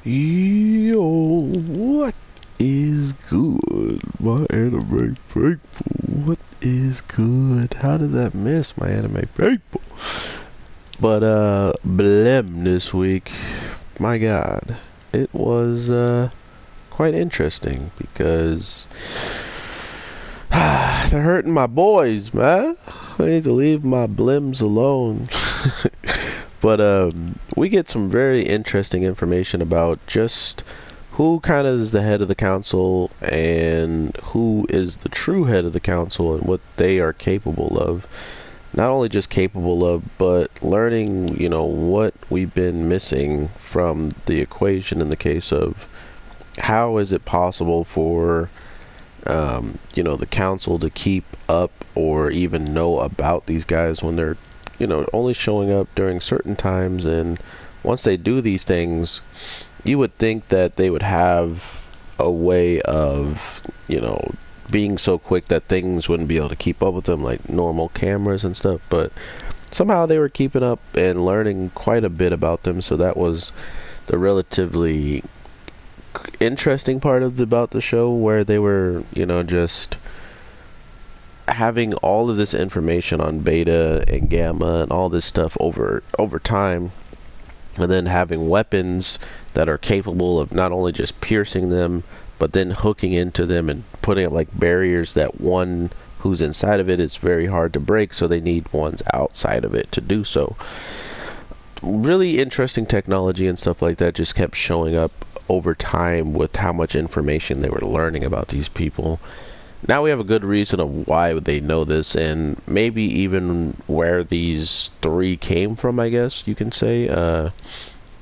Yo, what is good, my anime people? What is good? How did that miss, my anime people? But, Blem this week, my god, it was, quite interesting because they're hurting my boys, man. I need to leave my blims alone. But we get some very interesting information about just who kind of is the head of the council and who is the true head of the council and what they are capable of. Not only just capable of, but learning, what we've been missing from the equation in the case of how is it possible for, the council to keep up or even know about these guys when they're only showing up during certain times, and once they do these things, you would think that they would have a way of, being so quick that things wouldn't be able to keep up with them like normal cameras and stuff, but somehow they were keeping up and learning quite a bit about them, so that was the relatively interesting part about the show, where they were, just having all of this information on beta and gamma and all this stuff over time, and then having weapons that are capable of not only just piercing them but then hooking into them and putting up like barriers that one who's inside of it is very hard to break, so they need ones outside of it to do so. Really interesting technology and stuff like that just kept showing up over time with how much information they were learning about these people. Now we have a good reason of why they know this, and maybe even where these three came from, I guess you can say,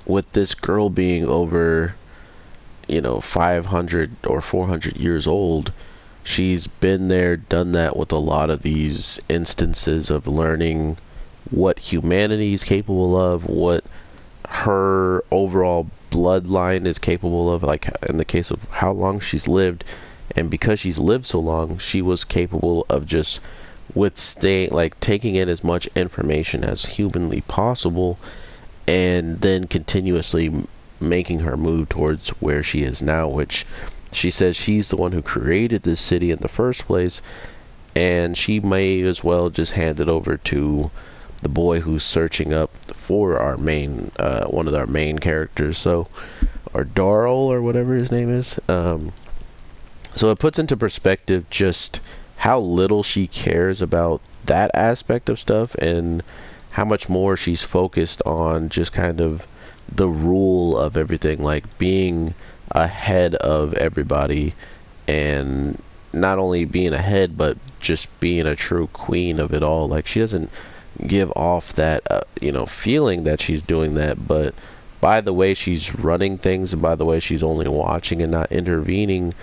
with this girl being over 500 or 400 years old. She's been there, done that with a lot of these instances of learning what humanity is capable of, what her overall bloodline is capable of, like in the case of how long she's lived. And because she's lived so long, she was capable of just withstaying, like taking in as much information as humanly possible, and then continuously making her move towards where she is now, which she says she's the one who created this city in the first place, and she may as well just hand it over to the boy who's searching up for our main, one of our main characters, or Darl, or whatever his name is. So it puts into perspective just how little she cares about that aspect of stuff, and how much more she's focused on just kind of the rule of everything, like being ahead of everybody, and not only being ahead but just being a true queen of it all. Like, she doesn't give off that feeling that she's doing that, but by the way she's running things, and by the way she's only watching and not intervening,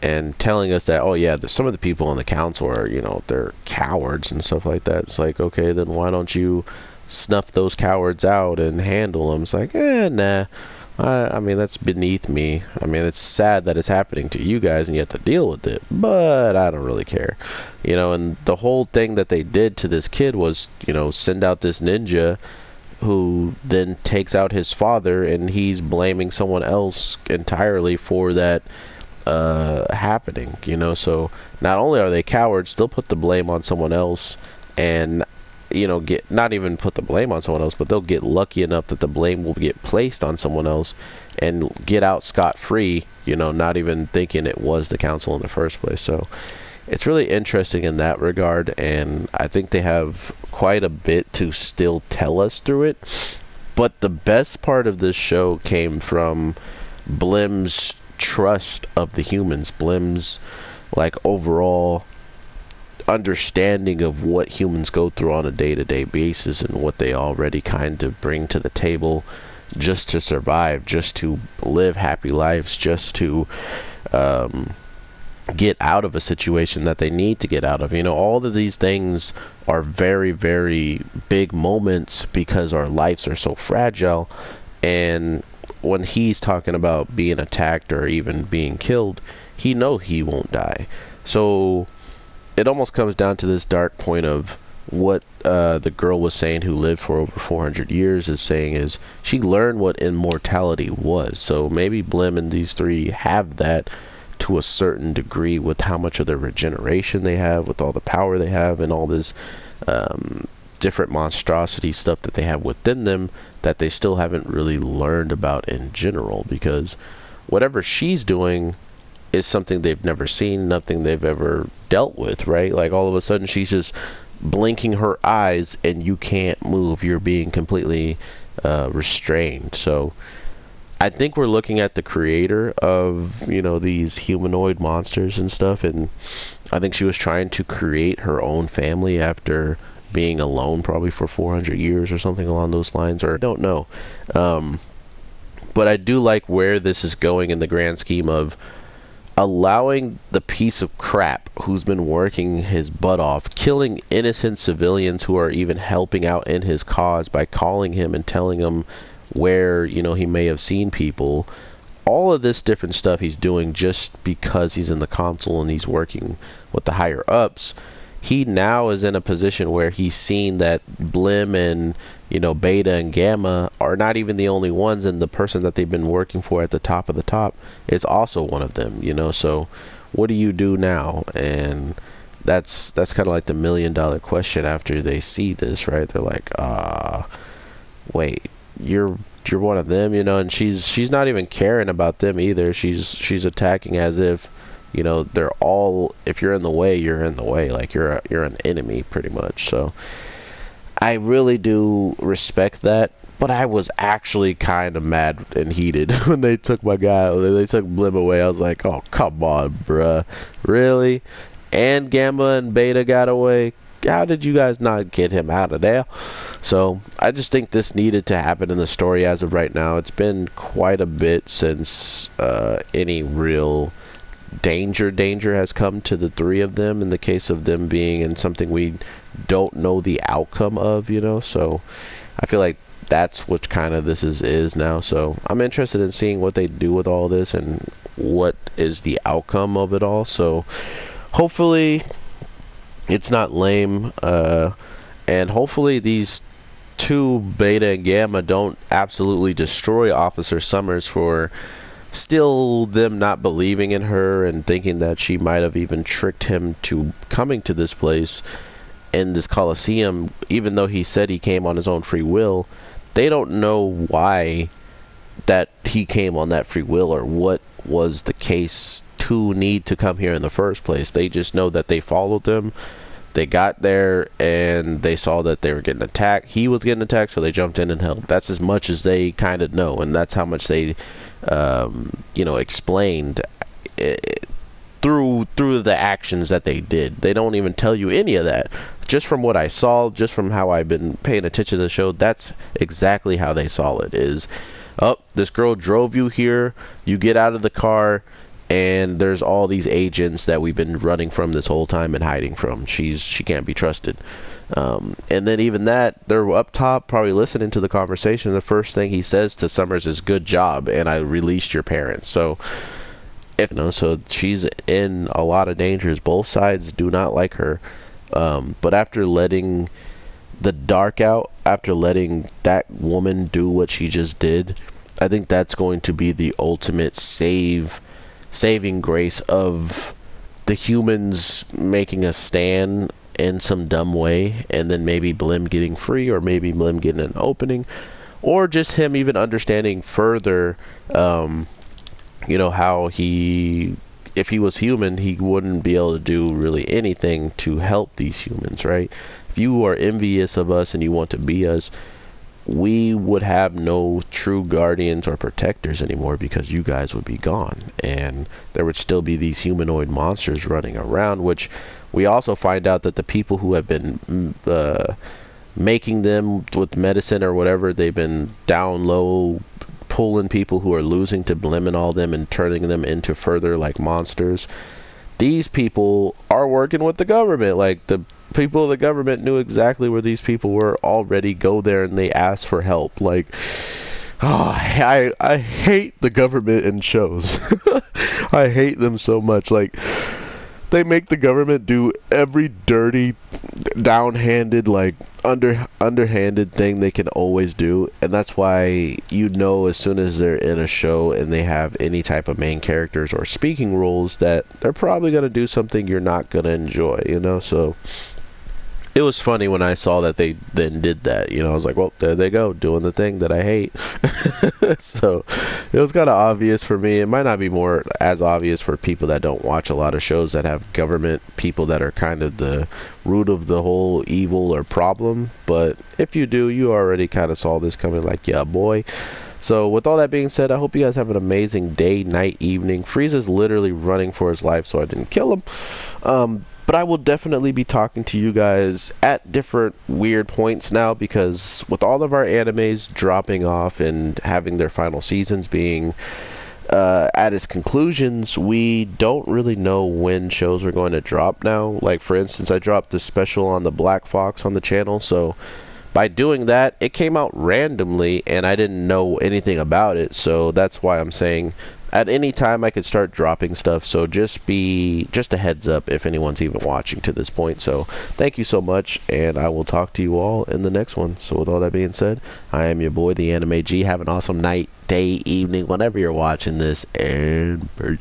and telling us that, oh yeah, some of the people on the council are, they're cowards and stuff like that. It's like, okay, then why don't you snuff those cowards out and handle them? It's like, nah. I mean, that's beneath me. I mean, it's sad that it's happening to you guys and you have to deal with it, but I don't really care. And the whole thing that they did to this kid was, send out this ninja who then takes out his father, and he's blaming someone else entirely for that happening. So not only are they cowards, they'll put the blame on someone else, and get, not even put the blame on someone else, but they'll get lucky enough that the blame will get placed on someone else and get out scot-free, not even thinking it was the council in the first place. So it's really interesting in that regard, and I think they have quite a bit to still tell us through it. But the best part of this show came from Blim's trust of the humans, Blim's like overall understanding of what humans go through on a day-to-day basis, and what they already kind of bring to the table just to survive, just to live happy lives, just to get out of a situation that they need to get out of. All of these things are very, very big moments because our lives are so fragile. And when he's talking about being attacked or even being killed, he won't die. So it almost comes down to this dark point of, what the girl was saying who lived for over 400 years is saying is she learned what immortality was. So maybe Blim and these three have that to a certain degree with how much of their regeneration they have, with all the power they have, and all this different monstrosity stuff that they have within them that they still haven't really learned about in general, because whatever she's doing is something they've never seen, nothing they've ever dealt with, right? Like all of a sudden she's just blinking her eyes and you can't move. You're being completely restrained. So I think we're looking at the creator of, you know, these humanoid monsters and stuff, and I think she was trying to create her own family after being alone probably for 400 years or something along those lines, or I don't know. But I do like where this is going in the grand scheme of allowing the piece of crap who's been working his butt off, killing innocent civilians who are even helping out in his cause by calling him and telling him where, you know, he may have seen people. All of this different stuff he's doing just because he's in the council and he's working with the higher ups. He now is in a position where he's seen that Blim and, you know, Beta and Gamma are not even the only ones, and the person that they've been working for at the top of the top is also one of them, you know. So what do you do now? And that's kind of like the $1 million question after they see this, right? They're like, wait, you're one of them, you know. And she's not even caring about them either. She's attacking as if, you know, they're all, if you're in the way, you're in the way, like you're an enemy pretty much. So I really do respect that, but I was actually kind of mad and heated when they took my guy, they took Blim away. I was like, oh, come on, bruh, really? And Gamma and Beta got away? How did you guys not get him out of there? So I just think this needed to happen in the story as of right now. It's been quite a bit since any real danger has come to the three of them, in the case of them being in something we don't know the outcome of, you know. So I feel like that's what kind of this is now. So I'm interested in seeing what they do with all this and what is the outcome of it all. So hopefully it's not lame, and hopefully these two, Beta and Gamma, don't absolutely destroy Officer Summers for still them not believing in her and thinking that she might have even tricked him to coming to this place in this Coliseum, even though he said he came on his own free will. They don't know why that he came on that free will, or what was the case to need to come here in the first place. They just know that they followed them. They got there and they saw that they were getting attacked. He was getting attacked, so they jumped in and helped. That's as much as they kind of know, and that's how much they you know, explained through the actions that they did. They don't even tell you any of that. Just from what I saw, just from how I've been paying attention to the show, that's exactly how they saw it. Is, oh, this girl drove you here, you get out of the car, and there's all these agents that we've been running from this whole time and hiding from. She can't be trusted. And then even that, they're up top probably listening to the conversation. The first thing he says to Summers is, good job, and I released your parents. So, if, you know, so she's in a lot of dangers. Both sides do not like her. But after letting the dark out, after letting that woman do what she just did, I think that's going to be the ultimate saving grace of the humans making a stand in some dumb way, and then maybe Blim getting free, or maybe Blim getting an opening, or just him even understanding further, you know, how if he was human, he wouldn't be able to do really anything to help these humans, right? If you are envious of us and you want to be us, we would have no true guardians or protectors anymore, because you guys would be gone, and there would still be these humanoid monsters running around, which we also find out that the people who have been making them with medicine or whatever, they've been down low pulling people who are losing to Blim and all them and turning them into further like monsters. These people are working with the government. Like, the people of the government knew exactly where these people were already. Go there and they ask for help. Like, oh, I hate the government in shows. I hate them so much. Like, They make the government do every dirty, downhanded, like underhanded thing they can always do, and that's why as soon as they're in a show and they have any type of main characters or speaking roles that they're probably gonna do something you're not gonna enjoy, So it was funny when I saw that they then did that. I was like, well, there they go, doing the thing that I hate. So it was kind of obvious for me. It might not be more as obvious for people that don't watch a lot of shows that have government people that are kind of the root of the whole evil or problem. But if you do, you already kind of saw this coming, like, yeah, boy. So with all that being said, I hope you guys have an amazing day, night, evening. Frieza's literally running for his life, so I didn't kill him. But I will definitely be talking to you guys at different weird points now, because with all of our animes dropping off and having their final seasons being at its conclusions, we don't really know when shows are going to drop now. Like, for instance, I dropped this special on the Black Fox on the channel, so by doing that, it came out randomly and I didn't know anything about it, so that's why I'm saying at any time I could start dropping stuff. So just a heads up if anyone's even watching to this point. So thank you so much, and I will talk to you all in the next one. So with all that being said, I am your boy, the Anime G. Have an awesome night, day, evening, whenever you're watching this, and peace.